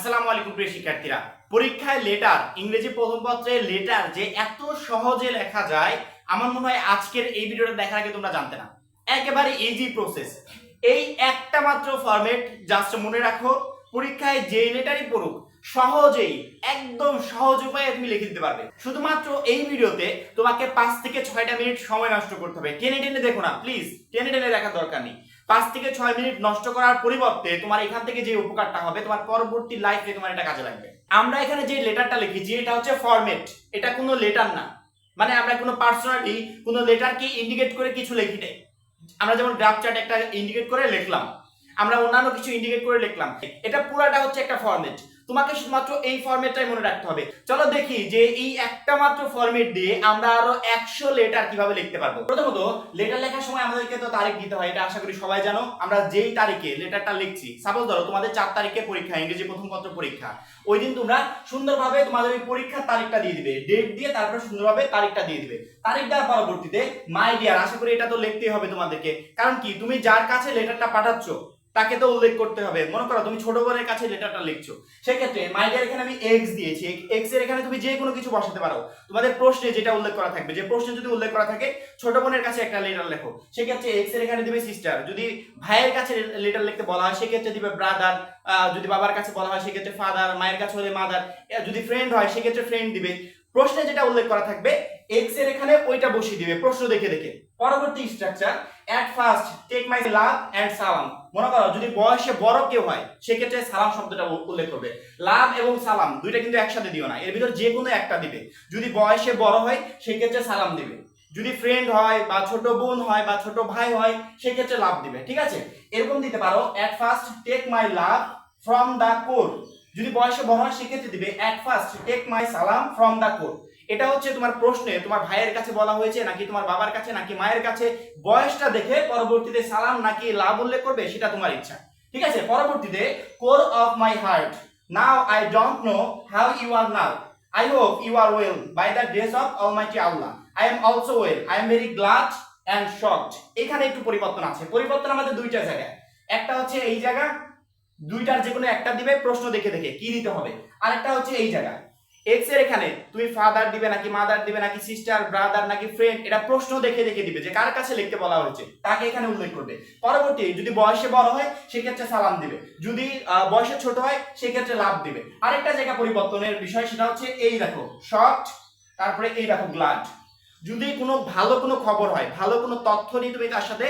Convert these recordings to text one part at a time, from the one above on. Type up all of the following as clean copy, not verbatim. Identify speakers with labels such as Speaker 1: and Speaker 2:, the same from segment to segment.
Speaker 1: আসসালামু আলাইকুম প্রিয় শিক্ষার্থীরা। পরীক্ষায় লেটার, ইংরেজি প্রথম পত্রের লেটার যে এত সহজে লেখা যায়, আমার মনে হয় আজকের এই ভিডিওটা দেখার আগে তোমরা জানতে না। একেবারে ইজি প্রসেস। এই একটা মাত্র ফরম্যাট জাস্ট মনে রাখো, পরীক্ষায় যেই লেটারই পড়ুক সহজেই, একদম সহজ উপায়ে তুমি লিখে দিতে পারবে। শুধুমাত্র এই ভিডিওতে তোমাকে 5 থেকে 6টা মিনিট সময় নষ্ট করতে হবে। টেনে টেনে দেখো না প্লিজ, টেনে টেনে দেখার দরকার নেই। 5 থেকে 6 মিনিট নষ্ট করার পরিবর্তে তোমার এখান থেকে যে উপকারটা হবে, তোমার পরবর্তী লাইফে তোমার এটা কাজে লাগবে। আমরা এখানে যে লেটারটা লিখেছি এটা হচ্ছে ফরম্যাট, এটা কোনো লেটার না। মানে আমরা কোনো পার্সোনালি কোনো লেটারকে ইন্ডিকেট করে কিছু লিখি নাই। আমরা যেমন গ্রাফ চার্ট একটা ইন্ডিকেট করে লিখলাম, আমরা অন্যান্য কিছু ইন্ডিকেট করে লিখলাম, এটা পুরাটা হচ্ছে একটা ফরম্যাট। তোমাকে শুধুমাত্র এই ফরম্যাটটাই মনে রাখতে হবে। চলো দেখি যে এই একটা মাত্র ফরম্যাট দিয়ে আমরা আরো 100 লেটার কিভাবে লিখতে পারবো। প্রথমত লেটার লেখার সময় আমাদেরকে তো তারিখ দিতে হয়, এটা আশা করি সবাই জানো। আমরা যেই তারিখে লেটারটা লিখছি, সাপোজ ধরো তোমাদের 4 তারিখে পরীক্ষা, ইংরেজি প্রথম পত্র পরীক্ষা, ওই দিন তোমরা সুন্দরভাবে তোমাদের ওই পরীক্ষার তারিখটা দিয়ে দিবে, ডেট দিয়ে তারপর সুন্দরভাবে তারিখটা দিয়ে দিবে। তারিখ দেওয়ার পরবর্তীতে মাই ডিয়ার, আশা করি এটা তো লিখতেই হবে তোমাদেরকে। কারণ কি, তুমি যার কাছে লেটারটা পাঠাচ্ছ তাকে তো উল্লেখ করতে হবে। মনে করো তুমি ছোট বোনের কাছে লেটারটা লিখছো, সেক্ষেত্রে মাই ডিয়ার এখানে আমি এক্স দিয়েছি, এক্স এর এখানে তুমি যে কোনো কিছু বসাতে পারো। তোমাদের প্রশ্নে যেটা উল্লেখ করা থাকবে, যে প্রশ্নে যদি উল্লেখ করা থাকে ছোট বোনের কাছে একটা লেটার লেখো, সেক্ষেত্রে এক্স এর এখানে দিবে সিস্টার। যদি ভাইয়ের কাছে লেটার লিখতে বলা হয় সেক্ষেত্রে দিবে ব্রাদার। যদি বাবার কাছে বলা হয় সেক্ষেত্রে ফাদার, মায়ের কাছে হলে মাদার। যদি ফ্রেন্ড হয় সেক্ষেত্রে ফ্রেন্ড দিবে। প্রশ্নে যেটা উল্লেখ করা থাকবে এক্স এর এখানে ওইটা বসিয়ে দিবে প্রশ্ন দেখে দেখে। পরবর্তী structure, at first take my love and সালাম। মনে করো যদি বয়সে বড় কেউ হয় সেক্ষেত্রে সালাম শব্দটা উল্লেখ করবে। লাভ এবং সালাম দুইটা কিন্তু একসাথে দিও না, এর ভিতর যে কোনো একটা দিবে। যদি বয়সে বড় হয় সেক্ষেত্রে সালাম দিবে, যদি ফ্রেন্ড হয় বা ছোট বোন হয় বা ছোট ভাই হয় সেক্ষেত্রে লাভ দিবে। ঠিক আছে, এরকম দিতে পারো, at first take my love from the core. যদি বয়সে বড় হয় সেক্ষেত্রে দিবে এট ফার্স্ট টেক মাই সালাম ফ্রম দা কোর। এটা হচ্ছে তোমার প্রশ্নে তোমার ভাইয়ের কাছে বলা হয়েছে নাকি তোমার বাবার কাছে নাকি মায়ের কাছে, বয়সটা দেখে পরবর্তীতে সালাম নাকি লাভ উল্লেখ করবে সেটা তোমার ইচ্ছা। ঠিক আছে, পরবর্তীতে core of my heart, now I don't know how you are now, I hope you are well by the grace of almighty Allah, I am also well, I am very glad and shocked. এখানে একটু পরিবর্তন আছে। পরিবর্তন আমাদের দুইটা জায়গায়, একটা হচ্ছে এই জায়গা, দুইটার যে কোনো একটা দিবে প্রশ্ন দেখে দেখে কি দিতে হবে, আর একটা হচ্ছে এই জায়গা এক্স এর এখানে তুমি ফাদার দিবে নাকি মাদার দিবে নাকি সিস্টার ব্রাদার নাকি ফ্রেন্ড, এটা প্রশ্ন দেখে দেখে দিবে যে কার কাছে লিখতে বলা হয়েছে তাকে এখানে উল্লেখ করবে। পরবর্তী যদি বয়সে বড় হয় সেক্ষেত্রে সালাম দিবে, যদি বয়সে ছোট হয় সেক্ষেত্রে লাভ দিবে। আরেকটা জায়গা পরিবর্তনের বিষয় সেটা হচ্ছে এই দেখো শকড, তারপরে এই দেখো গ্লাড। যদি কোনো ভালো কোনো খবর হয়, ভালো কোনো তথ্য নিয়ে তুমি তার সাথে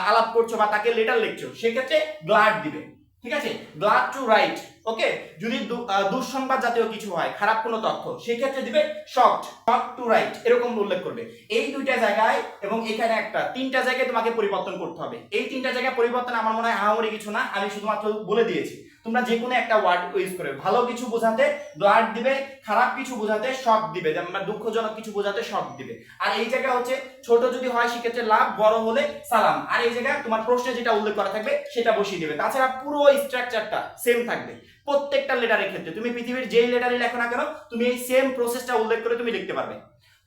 Speaker 1: আলাপ করছো বা তাকে লেটার লিখছো সেক্ষেত্রে গ্লাড দিবে। ঠিক আছে, গ্লাড টু রাইট। ওকে, যদি দুঃসংবাদ জাতীয় কিছু হয়, খারাপ কোনো তথ্য, সেক্ষেত্রে দিবে শকড টু রাইট, এরকম উল্লেখ করবে। এই দুইটা জায়গায় এবং এখানে একটা, তিনটা জায়গায় তোমাকে পরিবর্তন করতে হবে। এই তিনটা জায়গায় পরিবর্তন আমার মনে হয় আহামরি কিছু না, আমি শুধুমাত্র বলে দিয়েছি। তোমরা যে কোনো একটা ওয়ার্ড ইউজ করবে, ভালো কিছু বোঝাতে গ্লাড দিবে, খারাপ কিছু বোঝাতে শক দিবে, যেমন দুঃখজনক কিছু বোঝাতে শক দিবে। আর এই জায়গা হচ্ছে ছোট যদি হয় সেক্ষেত্রে লাভ, বড় হলে সালাম। আর এই জায়গায় তোমার প্রশ্নে যেটা উল্লেখ করা থাকবে সেটা বসিয়ে দিবে। তাছাড়া পুরো স্ট্রাকচারটা সেম থাকবে প্রত্যেকটা লেটারের ক্ষেত্রে। তুমি পৃথিবীর যেই লেটারই লেখো না কেন, তুমি এই সেম প্রসেসটা উল্লেখ করে তুমি লিখতে পারবে।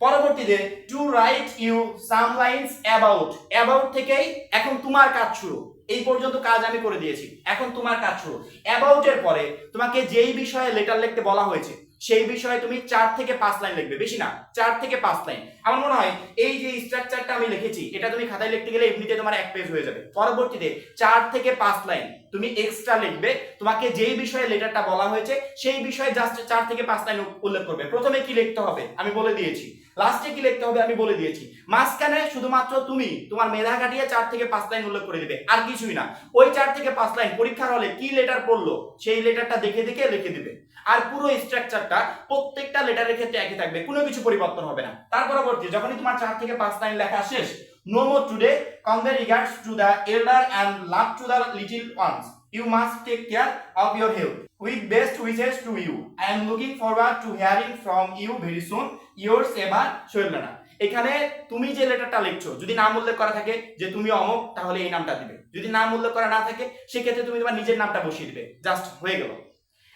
Speaker 1: পরবর্তীতে to write you some lines about, about থেকেই এখন তোমার কাজ শুরু। এই পর্যন্ত কাজ আমি করে দিয়েছি, এখন তোমার কাজ শুরু। অ্যাবাউট এর পরে তোমাকে যেই বিষয়ে লেটার লিখতে বলা হয়েছে সেই বিষয়ে তুমি 4 থেকে 5 লাইন লিখবে, বেশি না, 4 থেকে 5 লাইন। আমার মনে হয় এই যে স্ট্রাকচারটা আমি লিখেছি এটা তুমি খাতায় লিখতে গেলে এমনিতে তোমার 1 পেজ হয়ে যাবে। পরবর্তীতে 4 থেকে 5 লাইন তুমি এক্সট্রা লিখবে, তোমাকে যেই বিষয়ে লেটারটা বলা হয়েছে সেই বিষয়ে জাস্ট 4 থেকে 5 লাইন উল্লেখ করবে। প্রথমে কি লিখতে হবে আমি বলে দিয়েছি, লাস্টে কি লিখতে হবে আমি বলে দিয়েছি, মাঝখানে শুধুমাত্র তুমি তোমার মেধা কাটিয়ে 4 থেকে 5 লাইন উল্লেখ করে দিবে, আর কিছুই না। ওই 4 থেকে 5 লাইন পরীক্ষার হলে কি লেটার পড়লো সেই লেটারটা দেখে দেখে লিখে দিবে। আর পুরো স্ট্রাকচারটা প্রত্যেকটা লেটারের ক্ষেত্রে একই থাকবে, কোনো কিছু পরিবর্তন হবে না। তার পরবর্তী যখনই তোমার 4 থেকে 5 লাইন লেখা শেষ, no more today, convey regards to the elder and love to the little ones. You must take care of your health. With best wishes to you. I am looking forward to hearing from you very soon. Yours ever, শৈলনা। এখানে তুমি যে লেটারটা লিখছো যদি নাম উল্লেখ করা থাকে যে তুমি অমুক, তাহলে এই নামটা দিবে। যদি নাম উল্লেখ করা না থাকে সেক্ষেত্রে তুমি তোমার নিজের নামটা বসিয়ে দিবে, জাস্ট হয়ে গেল।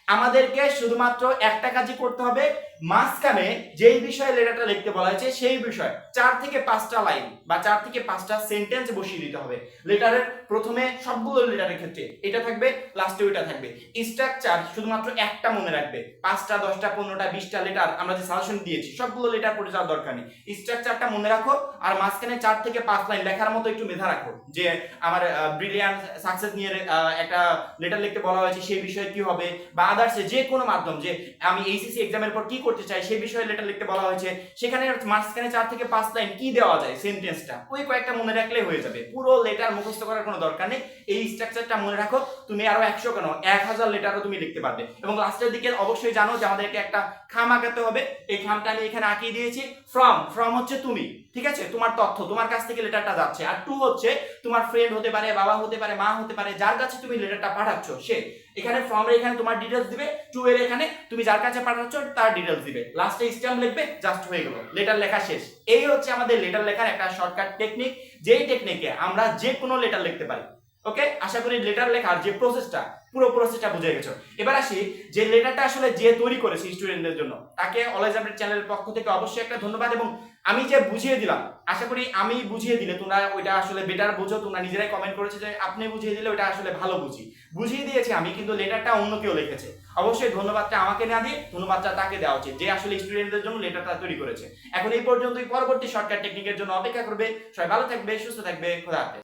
Speaker 1: আমাদেরকে শুধুমাত্র একটা কাজই করতে হবে, মাঝখানে যেই বিষয়ে লেটারটা লিখতে বলা হয়েছে সেই বিষয় 4 থেকে 5টা লাইন বা 4 থেকে 5টা সেন্টেন্স বসিয়ে দিতে হবে। লেটারের প্রথমে সবগুলো লেটারের ক্ষেত্রে এটা থাকবে, লাস্টে ওইটা থাকবে। স্ট্রাকচার শুধুমাত্র একটা মনে রাখবে, 5টা 10টা 15টা 20টা লেটার আমরা যে সাজেশন দিয়েছি সবগুলো লেটার পড়ে যাওয়ার দরকার নেই। স্ট্রাকচারটা মনে রাখো, আর মাঝখানে 4 থেকে 5 লাইন লেখার মতো একটু মেধা রাখো, যে আমার ব্রিলিয়ান্ট সাকসেস নিয়ে একটা লেটার লিখতে বলা হয়েছে সেই বিষয়ে কি হবে, বা আদার্স যে কোনো মাধ্যম, যে আমি এইচএসসি এক্সামের পর কি করতে চাই সেই বিষয়ে লেটার লিখতে বলা হয়েছে, সেখানে মাঝখানে 4 থেকে 5 লাইন কি দেওয়া যায় সেন্টেন্সটা ওই কয়েকটা মনে রাখলে হয়ে যাবে। পুরো লেটার মুখস্থ করার কোনো দরকার নেই। এই স্ট্রাকচারটা মনে রাখো, তুমি আরো 100 কেন 1000 লেটারও তুমি লিখতে পারবে। এবং লাস্টের দিকে অবশ্যই জানো যে আমাদেরকে একটা খাম আঁকাতে হবে। এই খামটা আমি এখানে আঁকিয়ে দিয়েছি। ফ্রম হচ্ছে তুমি, ঠিক আছে, তোমার তথ্য, তোমার কাছ থেকে লেটারটা যাচ্ছে। আর টু হচ্ছে তোমার ফ্রেন্ড হতে পারে, বাবা হতে পারে, মা হতে পারে, যার কাছে তুমি লেটারটা পাঠাচ্ছ সে। এখানে ফ্রম এর এখানে তোমার ডিটেইলস দিবে, টু এর এখানে তুমি যার কাছে পাঠাচ্ছ তার ডিটেইলস দিবে, লাস্টে স্ট্যাম্প লিখবে, জাস্ট হয়ে গেল, লেটার লেখা শেষ। এই হচ্ছে আমাদের লেটার লেখার একটা শর্টকাট টেকনিক, যেই টেকনিকে আমরা যে কোনো লেটার লিখতে পারি। ওকে, আশা করি লেটার লেখার যে প্রসেসটা পুরো প্রসেসটা বুঝে গেছো। এবার আসি যে লেটারটা আসলে যে তৈরি করেছে স্টুডেন্টদের জন্য, তাকে অলওয়েজ আপডেট চ্যানেলের পক্ষ থেকে অবশ্যই একটা ধন্যবাদ। এবং আমি যে বুঝিয়ে দিলাম, আশা করি আমি বুঝিয়ে দিলে তোমরা ওইটা আসলে বেটার বুঝো। তোমরা নিজেরাই কমেন্ট করেছে যে আপনি বুঝিয়ে দিলে ওইটা আসলে ভালো বুঝিয়ে দিয়েছি আমি, কিন্তু লেটারটা অন্য কেউ লিখেছে। অবশ্যই ধন্যবাদটা আমাকে না দিয়ে ধন্যবাদটা তাকে দেওয়া উচিত, যে আসলে স্টুডেন্টদের জন্য লেটারটা তৈরি করেছে। এখন এই পর্যন্তই, পরবর্তী শর্টকাট টেকনিকের জন্য অপেক্ষা করবে। সবাই ভালো থাকবে, সুস্থ থাকবে, খোদা হাফেজ।